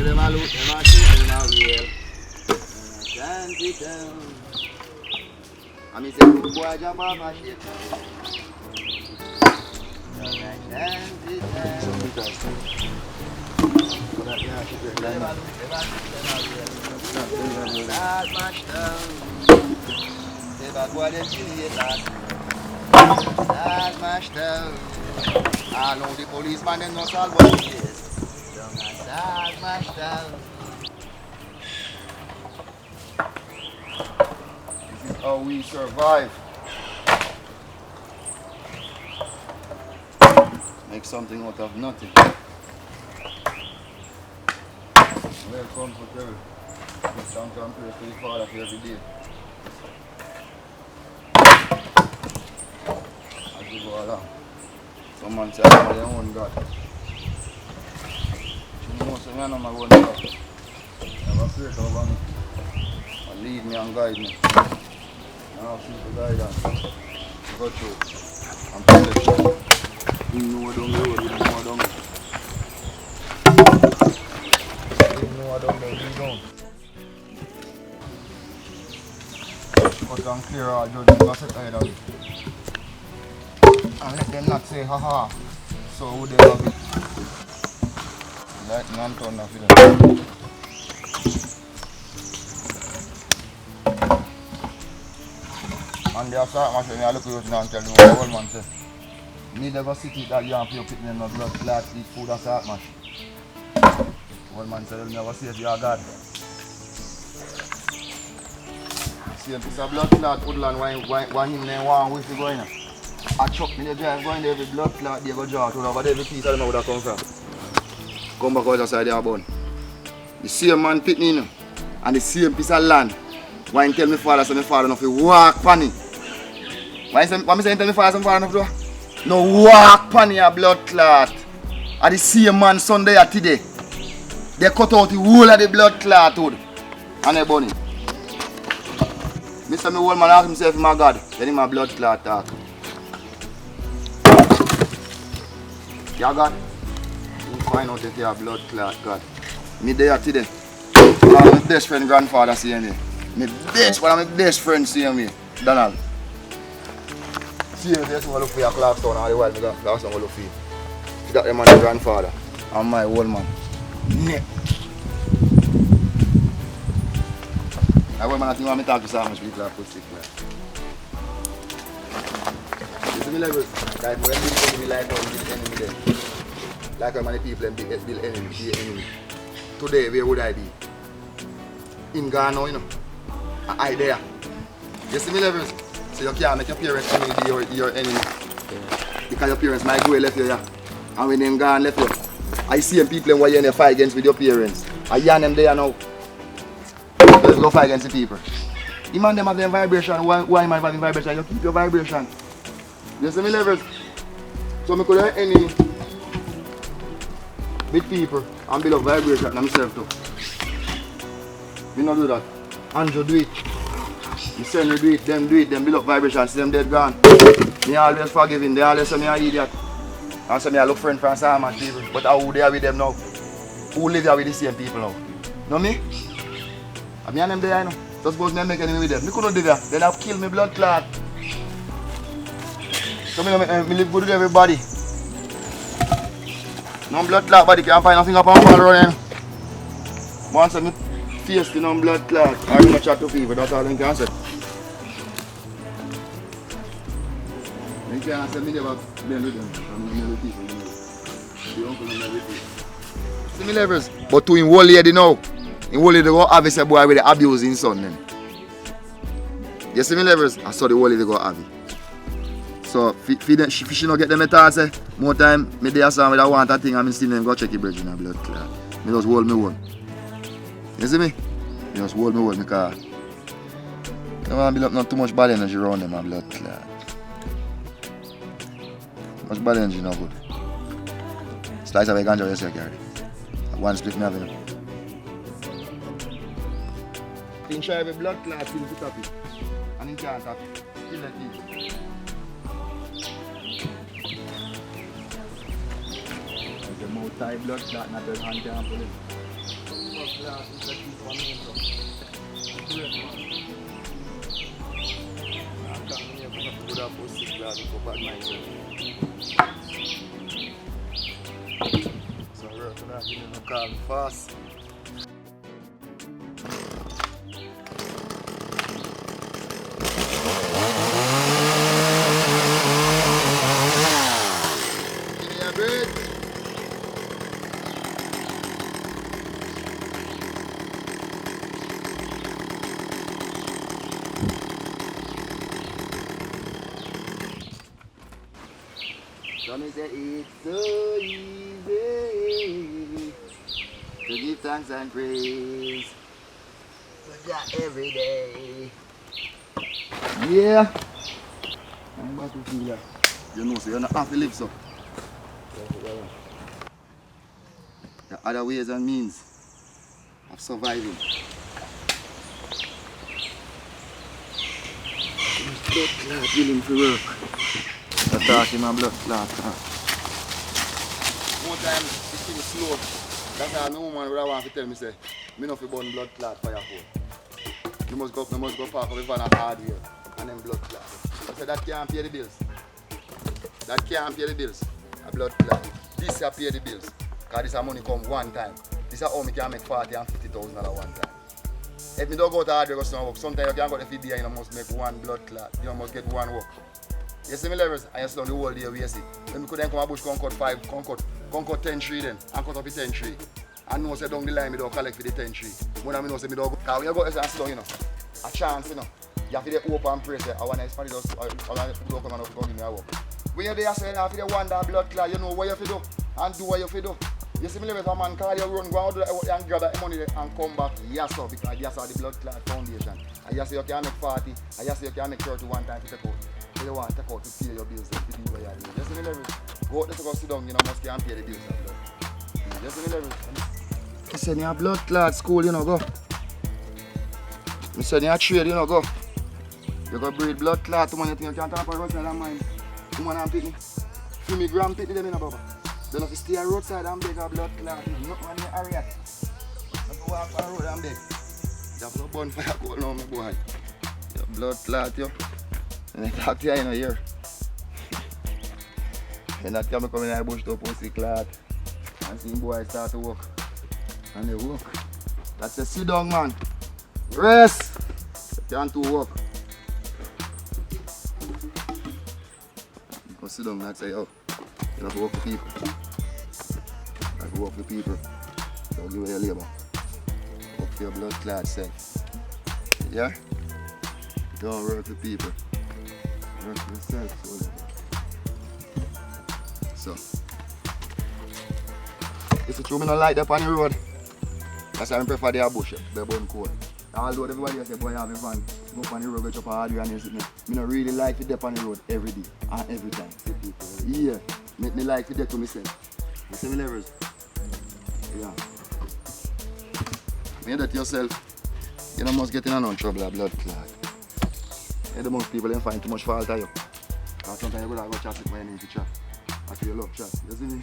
say them a loot, them a shoot, them a real. Can't be down. I mean, say, good boy, jump off my shit. Can't be down. Start mash down. Say bad boy, them kill you, that. Start mash down. I know the policeman, them not solve what it is. Start mash down. This is how we survive. Make something out of nothing. Welcome to Terry. This song come to the Father every day. As we go along. Someone said I'm my own God. You know, so I am my own God. I have a spirit over me. And lead me and guide me. I have super guidance. To go through. And protection. You know what I'm doing, you know what I'm doing. I don't know, you don't. Cut and clear all judgment, that's it either way. And let them not say haha, so would they have it. Lightning and thunder for them. And they are start mashing me, I look at you and tell you what the old man says. Me never sit it that you and pay picking no blood clot, eat food and start mash. One man said, "You'll never see if you are God." See a piece of blood clot, woodland, why him there one with you going on. I chuck me the drive going there, every blood clot, they go draw to over there, every piece of them where they come from. Come back out the side of the bone. The same man pitting in, and the same piece of land. Why he tell me father, so my father enough to walk pan it. Why me say tell me father, so my father enough to no walk pan a blood clot. And the same man Sunday at today. They cut out the whole of the blood clot hood and they burn it. Mr. old man ask himself, my God, then him a blood clot talk. Yeah, God? You find out if you have blood clot, God. Me there today. My best friend grandfather see me. My best friend see me. Donald. See you there, so I look for your clock down all the while. That's what I look for you. That the man grandfather and my old man. Yeah. I want to think talk to so much people put sick man. You see me like when people be like how build enemy there. Like how many people build enemy. Today where would I be? In Ghana, you know. I there. You see me levels? So you can't make your parents enemy be your enemy. Because your parents might go left you yeah. And when them gone left you. I see people who you fight against with your parents. I yarn them there now. Let's go fight against the people. The man them have them vibration. Why am I having vibration? You keep your vibration. You see me levels? So I could have enemy with people and build up vibration myself too. We don't do that. Andrew do it. You send me do it, them build up vibration, see them dead gone. Me always forgiving, they always say me an idiot. And so I look friend from some people, but how they are with them now? Who live here with the same people now? Know me? And me and them there, you know. So suppose me make enemy with them. Me couldn't do that. They'd have killed me blood clot. So me live good with everybody. No blood clot body can't find nothing up on fall around. Once I face the no blood clot, I don't chat to people, that's all I can say. You can't say me never been with them. See me levels. But to him whole lady now. In whole lady go have a boy with the abusing son then. You see me levels? I saw the whole lady go have it. So if she not get them at all say, more time me there some with I want a thing and me still them go check the bridge in a blood clot. Me just hold me one. You see me? Me just hold me one because I don't want to build up not too much bad energy around them a blood clot. Much bad energy not good. Slice of a ganja you say carry. One split me having. You try have a blood clot thing to tap it. And you can't tap it. Still like it. The more tight blood clot not the hand can pull it. class is a deep one. Great man. I can't hear me good at post 6 class for bad mindset. So we're gonna give him a call fast. Give me a break. So me say it's so easy to give thanks and praise for that every day. Yeah. I'm about to feel that. You know, so you're not have to live so. There are other ways and means of surviving. Blood clot willing to work. That's talking my blood clot. One time, it feels slow. That's why no woman would want to tell me, say, me not fi burn blood clot for your phone. You must go park up in van at hardware and then blood clot. I said, that can't pay the bills. That can't pay the bills. A blood clot. This can pay the bills. Because this money come one time. This is how me can make $40,000 and $50,000 one time. If me don't go to hardware, go to work, sometimes you can go to the FBI and you must make one blood clot. You must get one work. You see me levels, and you sit down the whole day where you see. When we could then come a bush, come cut 5, come cut 10 tree then, and cut up the 10 tree. And know say down the line, me don't collect for the 10 tree. More than me know say me don't go. Because when you go and sit down, you know, a chance, you know, you have to open and pray, say, I want to expand it, I want to come and give me a work. When you're there, say, you have to one that blood clot, you know what you have to do, and do what you have to do. You see me levels, a man call you run, go out and grab that money and come back, yes sir, because yes sir, the blood clot foundation. And yes sir, you can make 40, and yes sir, you can make 30 one time to take out. So you want to take out to pay your bills, to do what you do. Just in the level, go out there to go sit down, you know, must can't pay the bills. Just in the level. I said you have blood clot school, you know, go. I said you have trade, you know, go. You go breed blood clot, to money, you can't talk about roadside and mine. Woman and pitney. Feel me grand pitney them in a baba. Don't have to stay roadside and beg a blood clot. Not when you area. Don't walk on the road and beg. You have no bonfire going on, my boy. Your blood clot, you. And I talk to you in a year. And that time I come in the bush to post the clot. And see boy start to walk. And they walk. That's a sit down man. Rest! You can't to walk. You can sit down and say, oh, you have to work for people. You have to work for people. Don't give away your labor. Work for your blood clot self. Yeah? Don't work for people. Work for yourself, so if it's true, I don't like that on the road. That's why I prefer the bush, the bone coat. Although everybody else say, boy, have a van, go up on the road, get up a hard and sit there. I don't really like to dip on the road every day and every time. Yeah, make me like to dip to myself. You see me levels? Yeah. When you do it yourself, you don't must get in no trouble, a blood clot. The most people don't find too much fault of you. Because sometimes you go chat with my name to chat. I feel love chat. You see me?